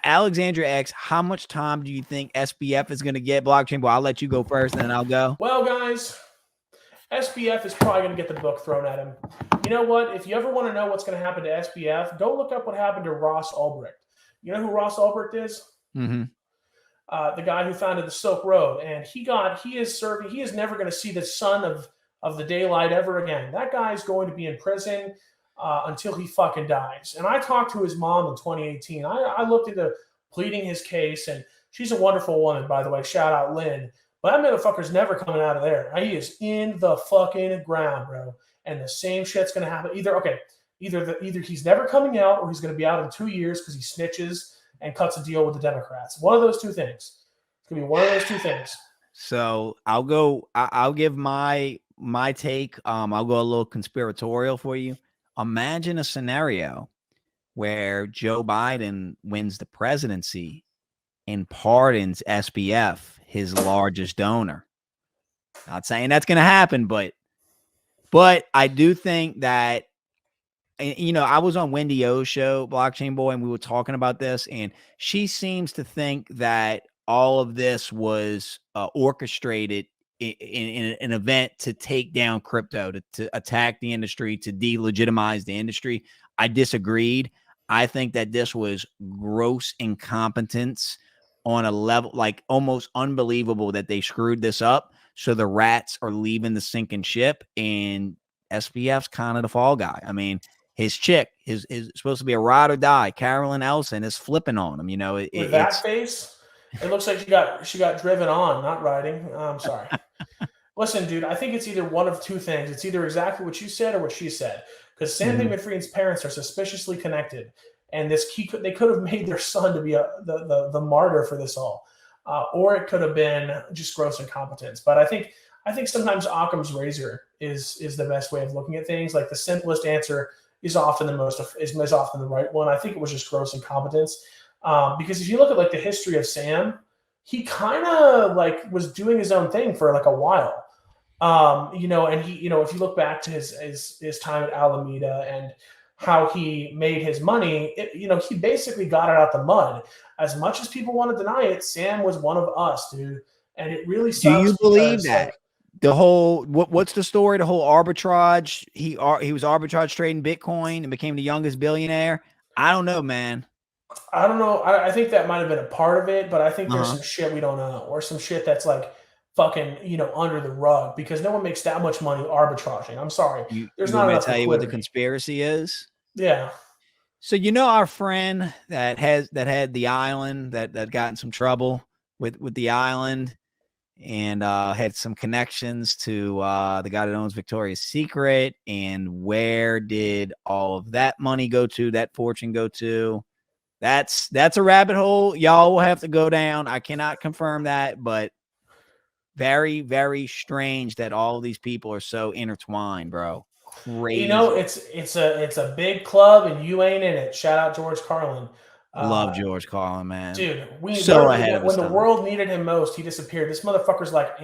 Alexandria X, how much time do you think SBF is going to get? Blockchain Boy, I'll let you go first, and then I'll go. Well, guys, SBF is probably going to get the book thrown at him. You know what? If you ever want to know what's going to happen to SBF, go look up what happened to Ross Ulbricht. You know who Ross Ulbricht is? Mm-hmm. The guy who founded the Silk Road, and he is never going to see the sun of the daylight ever again. That guy is going to be in prison until he fucking dies. And I talked to his mom in 2018. I looked into pleading his case, and she's a wonderful woman, by the way. Shout out Lynn. But that motherfucker's never coming out of there. He is in the fucking ground, bro. And the same shit's going to happen. Either he's never coming out, or he's going to be out in 2 years because he snitches and cuts a deal with the Democrats. One of those two things. It's going to be one of those two things. So I'll give my take. I'll go a little conspiratorial for you. Imagine a scenario where Joe Biden wins the presidency and pardons SBF, his largest donor. Not saying that's going to happen, but I do think that, you know, I was on Wendy O's show, Blockchain Boy, and we were talking about this, and she seems to think that all of this was orchestrated in an event to take down crypto, to attack the industry, to delegitimize the industry. I disagreed. I think that this was gross incompetence on a level like almost unbelievable that they screwed this up. So the rats are leaving the sinking ship, and SBF's kind of the fall guy. I mean, his chick is supposed to be a ride or die. Carolyn Elson is flipping on him. You know, with that face, it looks like she got driven on, not riding. I'm sorry. Listen, dude, I think it's either one of two things. It's either exactly what you said or what she said. Because Sam Bankman-Fried's parents are suspiciously connected, and they could have made their son to be the martyr for this all, or it could have been just gross incompetence. But I think sometimes Occam's razor is the best way of looking at things. Like the simplest answer is often the right one. I think it was just gross incompetence, because if you look at like the history of Sam, he kind of like was doing his own thing for like a while. You know, and he, you know, if you look back to his time at Alameda and how he made his money, you know, he basically got it out the mud. As much as people want to deny it, Sam was one of us, dude. And it really sucks. Do you believe that? Like, the whole what's the story? The whole arbitrage. He was arbitrage trading Bitcoin and became the youngest billionaire. I don't know, man. I don't know. I think that might have been a part of it, but I think there's some shit we don't know, or some shit that's like fucking, you know, under the rug, because no one makes that much money arbitraging. I'm sorry. There's not enough. Tell you what the conspiracy is. Yeah. So you know our friend that had the island that got in some trouble with the island, and had some connections to the guy that owns Victoria's Secret. And where did all of that money go to? That fortune go to? That's a rabbit hole y'all will have to go down. I cannot confirm that, but very, very strange that all of these people are so intertwined, bro. Crazy. You know, it's a big club, and you ain't in it. Shout out George Carlin. Love George Carlin, man. Dude, when the world needed him most, he disappeared. This motherfucker's like,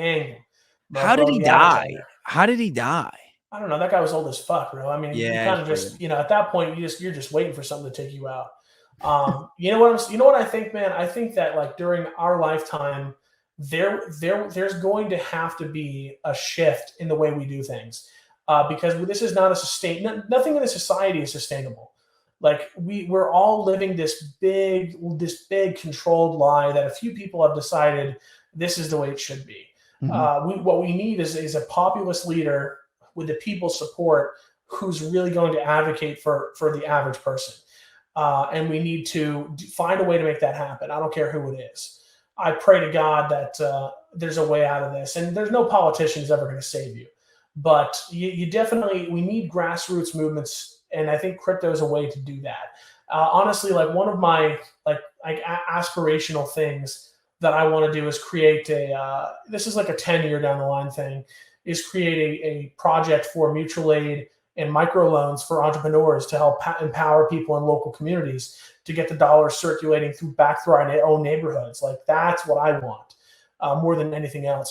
how did he die? How did he die? I don't know. That guy was old as fuck, bro. I mean, you kind of just, you know, at that point, you're just waiting for something to take you out. You know what I think, man? I think that like during our lifetime, there's going to have to be a shift in the way we do things, because this is not nothing in the society is sustainable. Like we're all living this big controlled lie that a few people have decided this is the way it should be. What we need is a populist leader with the people's support who's really going to advocate for the average person. And we need to find a way to make that happen. I don't care who it is. I pray to God that there's a way out of this, and there's no politician who's ever going to save you. But we need grassroots movements. And I think crypto is a way to do that. Honestly, like one of my aspirational things that I want to do is create this is like a 10-year down the line thing, is create a project for mutual aid and microloans for entrepreneurs to help empower people in local communities to get the dollars circulating back through our own neighborhoods. Like that's what I want more than anything else.